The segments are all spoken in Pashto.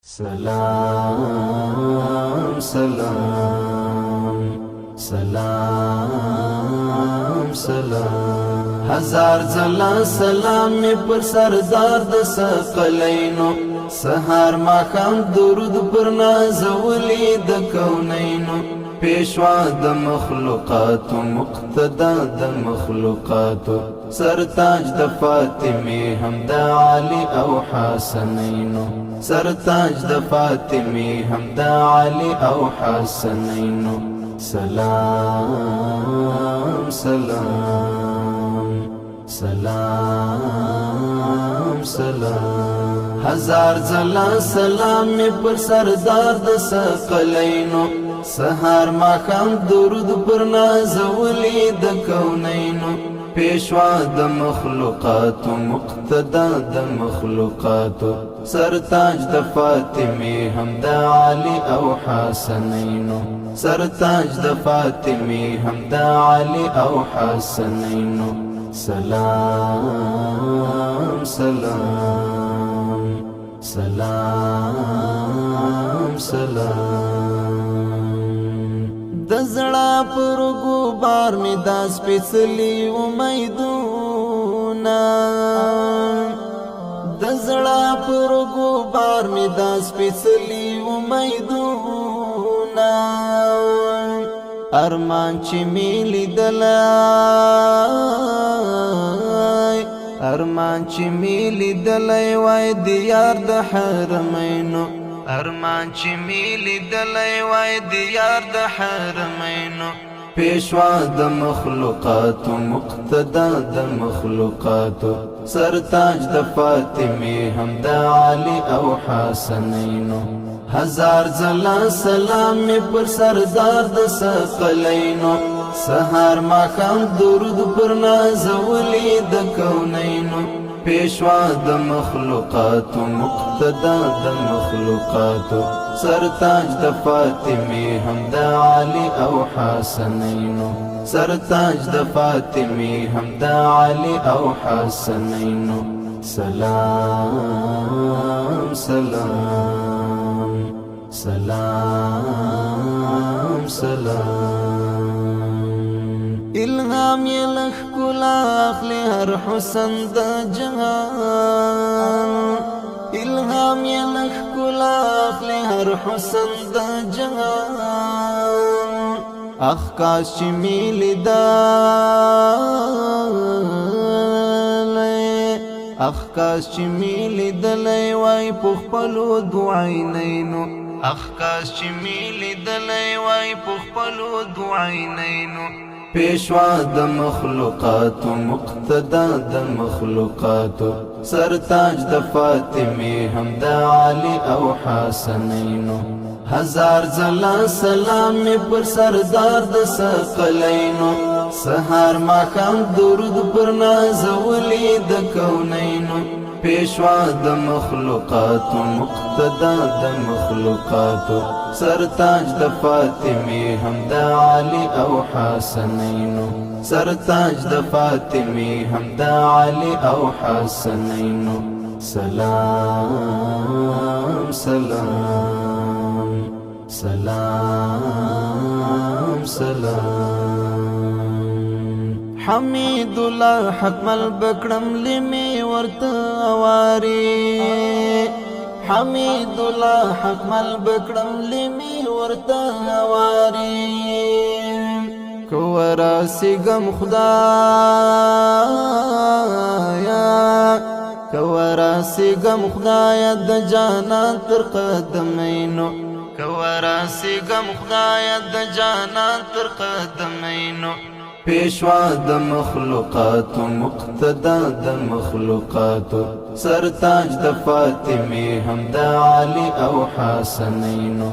سلام سلام سلام سلام هزار ځله سلام می پر سردار د ثقلینو سحر ماښام درود پر نازولی د کونینو پیشوا د مخلوقاتو مقتدا د مخلوقاتو سرتاج د فاطمه هم د علی او حسنینو سرتاج د فاطمه هم د علی او حسنینو سلام سلام سلام سلام هزار ځله سلام می پر سردار د ثقلینو سحر ماښام درود پر نازولی د کونینو پیشوا د مخلوقاتو مقتدا د مخلوقاتو سرتاج د فاطمه هم د علی او حسنینو سرتاج د فاطمه هم د علی او حسنینو سلام سلام سلام سلام د زړه پر ګوبار می داس پیڅلی امیدونه د زړه پر ګوبار می داس پیڅلی امیدونه ارمان چې می لیدلای ارمان چې می لیدلای وای د یار د حرمینو ارمان چې می لیدلای وای د یار د حرمینو پیشوا د مخلوقاتو مقتدا د مخلوقاتو سرتاج د فاطمه هم د علی او حسنینو هزار ځله سلام می پر سردار د ثقلینو سحر ماښام درود پر نازولی د کونینو پیشوا د مخلوقاتو مقتدا د مخلوقاتو سرتاج د فاطمه هم د علی او حسنینو سرتاج د فاطمه هم د علی او حسنینو سلام سلام سلام سلام الهام یلخ کلا اخلی هر حسن د جهان الهام یلخ کلا اخلی هر حسن د جهان اخ کاش چې میلی دلی اخ کاش چې میلی دلی وای پخپلو دعینینو اخ کاش چې میلی دلی وای پخپلو دعینینو پیشوا د مخلوقاتو مقتدا د مخلوقاتو سرتاج د فاطمه هم د علی او حسنینو هزار ځله سلام می پر سردار د ثقلینو سحر ماښام درود پر نازولی د کونینو پیشوا د مخلوقاتو مقتدا د مخلوقاتو سرتاج د فاطمه هم د علی او حسنینو سرتاج د فاطمه هم د علی او حسنینو سلام سلام سلام سلام حمید الله حکمل بکړم لمی ورته اواری حمید الله حکمل بکړم لمی ورته اواری کورا سیګم خدایا کورا سیګم خدایا د جانان تر قدمینو کورا سیګم خدایا د جانان تر قدمینو پیشوا د مخلوقاتو مقتدا د مخلوقاتو سرتاج د فاطمه هم د علی او حسنینو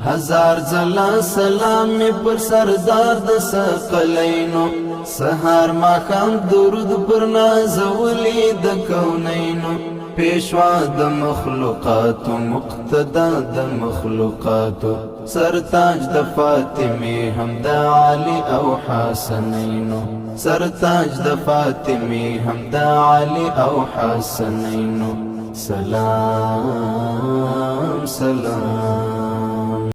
هزار ځله سلام می پر سردار د ثقلینو سحر ماښام درود پر نازولی د کونینو پیشوا د مخلوقاتو مقتدا د مخلوقاتو سرتاج د فاطمه هم د علی او حسنینو سرتاج د فاطمه هم د علی او حسنینو سلام سلام